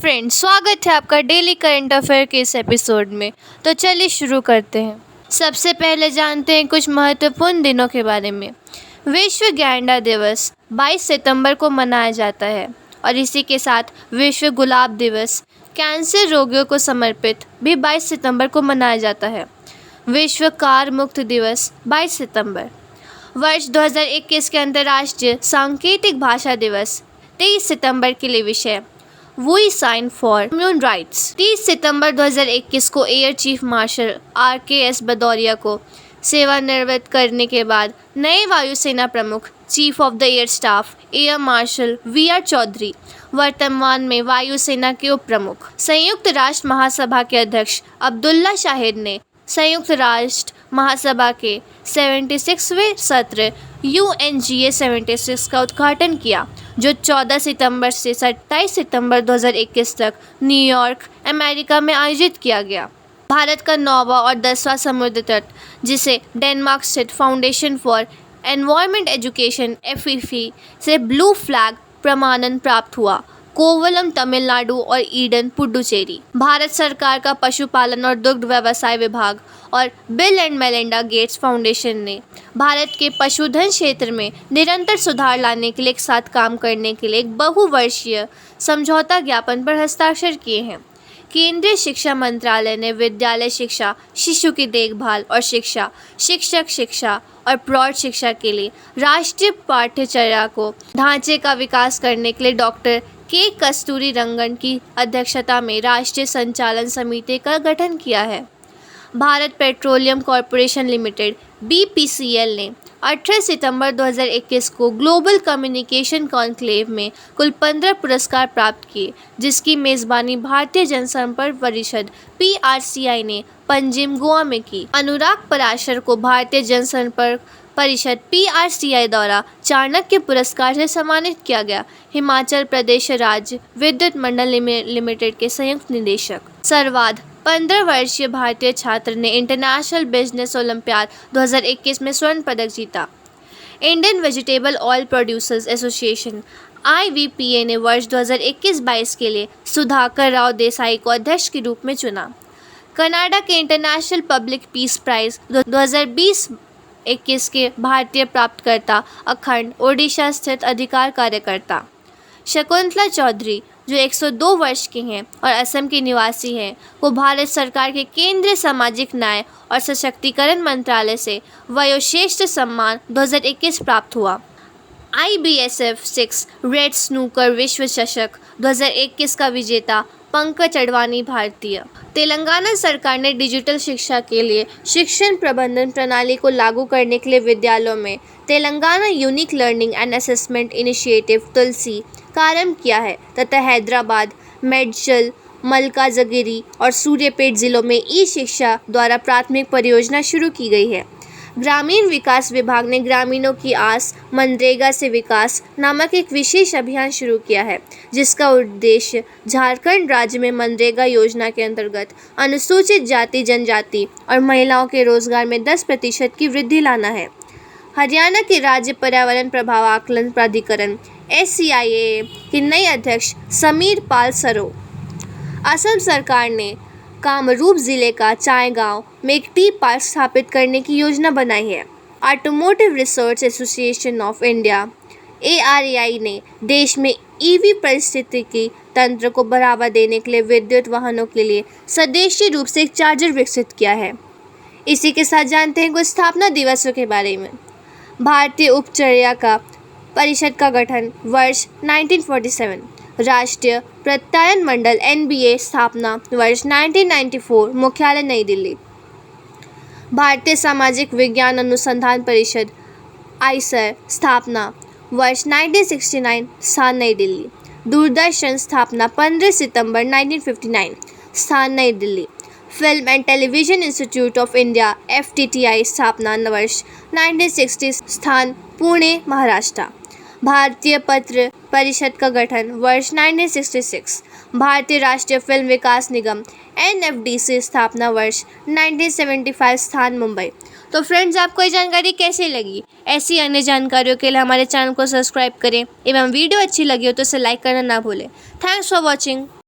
Friends, स्वागत है आपका डेली करंट अफेयर के इस एपिसोड में। तो चलिए शुरू करते हैं। सबसे पहले जानते हैं कुछ महत्वपूर्ण दिनों के बारे में। विश्व गैंडा दिवस 22 सितंबर को मनाया जाता है और इसी के साथ विश्व गुलाब दिवस कैंसर रोगियों को समर्पित भी 22 सितंबर को मनाया जाता है। विश्व कार मुक्त दिवस 22 सितंबर। वर्ष 2021 के अंतर्राष्ट्रीय सांकेतिक भाषा दिवस 23 सितंबर के लिए विषय we sign for human rights. 30 सितंबर 2021 को air chief marshal RKS Bhadauria को सेवानिवृत्त करने के बाद नए वायुसेना प्रमुख chief of the air staff air marshal VR Chaudhari वर्तमान में वायुसेना के उप प्रमुख। संयुक्त राष्ट्र महासभा के अध्यक्ष अब्दुल्ला शाहिद ने संयुक्त राष्ट्र महासभा के 76वें सत्र UNGA 76 का उद्घाटन किया, जो 14 सितंबर से 27 सितंबर 2021 तक न्यूयॉर्क, अमेरिका में आयोजित किया गया। भारत का 9वां और 10वां समुद्र तट, जिसे डेनमार्क स्थित foundation for environment education FEFE से ब्लू फ्लैग प्रमाणन प्राप्त हुआ। कोवलम तमिलनाडु और ईडन पुडुचेरी। भारत सरकार का पशुपालन और दुग्ध व्यवसाय विभाग और bill and Melinda Gates foundation ने भारत के पशुधन क्षेत्र में निरंतर सुधार लाने के लिए एक साथ काम करने के लिए एक बहुवर्षीय समझौता ज्ञापन पर हस्ताक्षर किए हैं। केंद्रीय शिक्षा मंत्रालय ने विद्यालय शिक्षा, शिशु की देखभाल और शिक्षा, शिक्षक शिक्षा और प्रौढ़ शिक्षा के लिए राष्ट्रीय पाठ्यचर्या को ढांचे का विकास करने के लिए डॉक्टर के कस्तूरी रंगन की अध्यक्षता में राष्ट्रीय संचालन समिति का गठन किया है। Bharat petroleum corporation limited BPCL ने 18 सितंबर 2021 को ग्लोबल कम्युनिकेशन कॉन्क्लेव में कुल 15 पुरस्कार प्राप्त किए, जिसकी मेज़बानी भारतीय जनसंपर्क परिषद PRCI ने पंजिम, गोवा में की। अनुराग पराशर को भारतीय जनसंपर्क परिषद PRCI द्वारा चाणक्य पुरस्कार से सम्मानित किया गया। हिमाचल प्रदेश राज्य विद्युत मंडल लिमिटेड के संयुक्त निदेशक। सर्वाध 15 वर्षीय भारतीय छात्र ने इंटरनेशनल बिजनेस ओलंपियाड 2021 में स्वर्ण पदक जीता। Indian vegetable oil producers association IVPA ने वर्ष 2021-22 के लिए सुधाकर राव देसाई को अध्यक्ष के रूप में चुना। कनाडा के इंटरनेशनल पब्लिक पीस प्राइज 2020-21 के भारतीय प्राप्तकर्ता अखंड ओडिशा स्थित अधिकार कार्यकर्ता शकुंतला चौधरी, जो 102 वर्ष की हैं और असम की निवासी हैं, को भारत सरकार के केंद्रीय सामाजिक न्याय और सशक्तिकरण मंत्रालय से वयोश्रेष्ठ सम्मान 2021 प्राप्त हुआ। IBSF 6 रेड स्नूकर विश्व चषक 2021 का विजेता पंकज अडवाणी भारतीय। तेलंगाना सरकार ने डिजिटल शिक्षा के लिए शिक्षण प्रबंधन प्रणाली को लागू करने के लिए विद्यालयों में Telangana unique learning and assessment initiative Tulsi का आरंभ किया है तथा हैदराबाद, मेडचल, मलकाजगिरी और सूर्यापेट जिलों में ई-शिक्षा द्वारा प्राथमिक परियोजना शुरू की गई है। ग्रामीण विकास विभाग ने ग्रामीणों की आस मनरेगा से विकास नामक एक विशेष अभियान शुरू किया है, जिसका उद्देश्य झारखंड राज्य में मनरेगा योजना के अंतर्गत अनुसूचित जाति, जनजाति और महिलाओं के रोजगार में 10% की वृद्धि लाना है। हरियाणा के राज्य पर्यावरण प्रभाव आकलन प्राधिकरण SCIA के नए अध्यक्ष समीर पाल सरो। असम सरकार ने कामरूप जिले का चाय गांव में एक टी पार्क स्थापित करने की योजना बनाई है। Automotive research association of India ARAI ने देश में EV पारिस्थितिकी तंत्र को बढ़ावा देने के लिए विद्युत वाहनों के लिए स्वदेशी रूप से एक चार्जर विकसित किया है। इसी के साथ जानते हैं कुछ स्थापना दिवसों के बारे में। भारतीय उपचर्या का परिषद का गठन वर्ष 1947। राष्ट्रीय प्रत्यायन मंडल NBA स्थापना वर्ष 1994, मुख्यालय नई दिल्ली। भारतीय सामाजिक विज्ञान अनुसंधान परिषद ISER स्थापना वर्ष 1969, स्थान नई दिल्ली। दूरदर्शन स्थापना 15 सितंबर 1959, स्थान नई Delhi. Film and television institute of India FTTI स्थापना वर्ष 1960, स्थान पुणे, महाराष्ट्र। भारतीय पत्र परिषद का गठन वर्ष 1966। भारतीय राष्ट्रीय फिल्म विकास निगम NFDC स्थापना वर्ष 1975, स्थान मुंबई। तो फ्रेंड्स, आपको ये जानकारी कैसी लगी? ऐसी अन्य जानकारियों के लिए हमारे चैनल को सब्सक्राइब करें एवं वीडियो अच्छी लगी हो तो इसे लाइक करना ना भूलें। Thanks for watching.